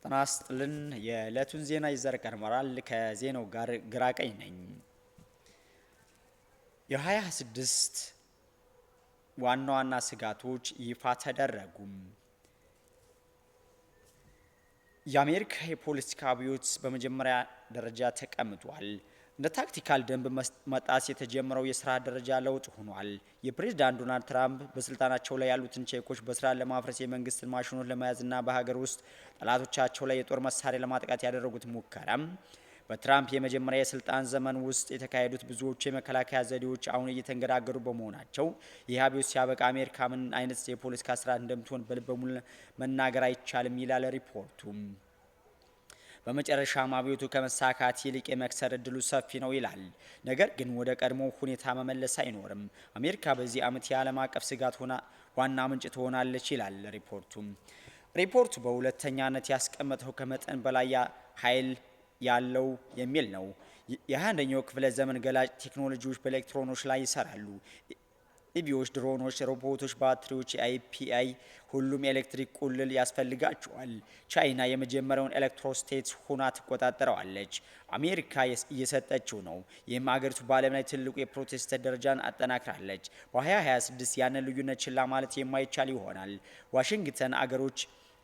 ጤና ይስጥልን የዕለቱን ዜና ይዘር ቀርበናል። ከዜናው ጋር ግራቀኝ ነኝ። የ2026 ዋና ዋና ስጋቶች ይፋ ተደረጉ። የአሜሪካ የፖለቲካ አብዮት በመጀመሪያ ደረጃ ተቀምጧል። እንደ ታክቲካል ደንብ መጣስ የተጀመረው የስራ ደረጃ ለውጥ ሆኗል። የፕሬዝዳንት ዶናልድ ትራምፕ በስልጣናቸው ላይ ያሉትን ቼኮች በስራ ለማፍረስ የመንግስትን ማሽኖች ለመያዝና በሀገር ውስጥ ጠላቶቻቸው ላይ የጦር መሳሪያ ለማጥቃት ያደረጉት ሙከራም በትራምፕ የመጀመሪያ የስልጣን ዘመን ውስጥ የተካሄዱት ብዙዎቹ የመከላከያ ዘዴዎች አሁን እየተንገዳገዱ በመሆናቸው ይህ አብዮት ሲያበቃ አሜሪካ ምን አይነት የፖለቲካ ስርዓት እንደምትሆን በልበ ሙሉ መናገር አይቻልም ይላል ሪፖርቱ። በመጨረሻም አብዮቱ ከመሳካት ይልቅ የመክሰር እድሉ ሰፊ ነው ይላል። ነገር ግን ወደ ቀድሞ ሁኔታ መመለስ አይኖርም። አሜሪካ በዚህ ዓመት የዓለም አቀፍ ስጋት ዋና ምንጭ ትሆናለች ይላል ሪፖርቱ በሁለተኛነት ያስቀመጠው ከመጠን በላይ ኃይል ያለው የሚል ነው። የ21ኛው ክፍለ ዘመን ገላጭ ቴክኖሎጂዎች በኤሌክትሮኖች ላይ ይሰራሉ። ኢቪዎች፣ ድሮኖች፣ ሮቦቶች፣ ባትሪዎች፣ የአይፒአይ ሁሉም ኤሌክትሪክ ቁልል ያስፈልጋቸዋል። ቻይና የመጀመሪያውን ኤሌክትሮስቴት ሆና ትቆጣጠረዋለች። አሜሪካ እየሰጠችው ነው። ይህም አገሪቱ በዓለም ላይ ትልቁ የፕሮቴስታንት ደረጃን አጠናክራለች። በ2026 ያንን ልዩነት ችላ ማለት የማይቻል ይሆናል። ዋሽንግተን አገሮች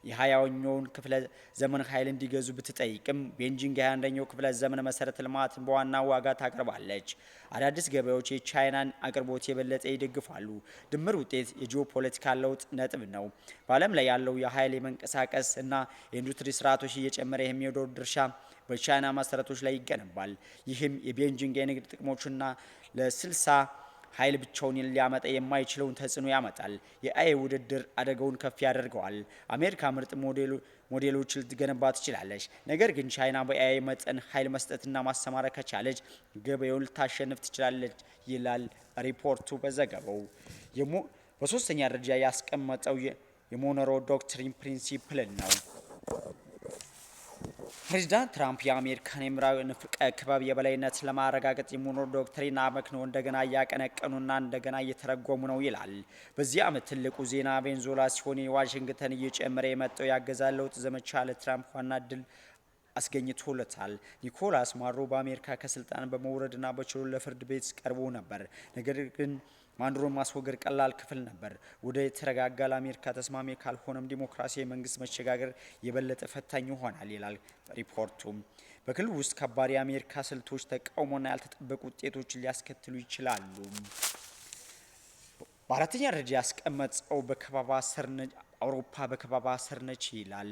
የ20ኛውን ክፍለ ዘመን ኃይል እንዲገዙ ብትጠይቅም ቤጂንግ የ21ኛው ክፍለ ዘመን መሰረተ ልማት በዋና ዋጋ ታቀርባለች። አዳዲስ ገበያዎች የቻይናን አቅርቦት የበለጠ ይደግፋሉ። ድምር ውጤት የጂኦፖለቲካል ለውጥ ነጥብ ነው። በዓለም ላይ ያለው የኃይል የመንቀሳቀስ እና የኢንዱስትሪ ስርዓቶች እየጨመረ የሚሄደው ድርሻ በቻይና መሰረቶች ላይ ይገነባል። ይህም የቤጂንግ የንግድ ጥቅሞችና ለ60 ኃይል ብቻውን ሊያመጣ የማይችለውን ተጽዕኖ ያመጣል። የአይ ውድድር አደጋውን ከፍ ያደርገዋል። አሜሪካ ምርጥ ሞዴሎች ልትገነባ ትችላለች። ነገር ግን ቻይና በአይ መጠን ኃይል መስጠትና ማሰማራት ከቻለች ገበያውን ልታሸንፍ ትችላለች ይላል ሪፖርቱ በዘገባው። በሶስተኛ ደረጃ ያስቀመጠው የሞኖሮ ዶክትሪን ፕሪንሲፕልን ነው። ፕሬዚዳንት ትራምፕ የአሜሪካን የምዕራብ ንፍቀ ክበብ የበላይነት ለማረጋገጥ የሞኖሮ ዶክትሪን አመክንዮ እንደገና እያቀነቀኑና እንደገና እየተረጎሙ ነው ይላል። በዚህ ዓመት ትልቁ ዜና ቬንዙዌላ ሲሆን የዋሽንግተን እየጨመረ የመጣው የአገዛዝ ለውጥ ዘመቻ ለትራምፕ ዋና ድል አስገኝቶለታል። ኒኮላስ ማዱሮ በአሜሪካ ከስልጣን በመውረድና በችሎት ለፍርድ ቤት ቀርቦ ነበር። ነገር ግን ማዱሮን ማስወገድ ቀላል ክፍል ነበር። ወደ የተረጋጋ ለአሜሪካ ተስማሚ ካልሆነም ዲሞክራሲያዊ መንግስት መሸጋገር የበለጠ ፈታኝ ይሆናል ይላል ሪፖርቱ። በክልሉ ውስጥ ከባድ የአሜሪካ ስልቶች ተቃውሞና ያልተጠበቁ ውጤቶችን ሊያስከትሉ ይችላሉ። በአራተኛ ደረጃ ያስቀመጠው አውሮፓ በከበባ ስር ነች ይላል።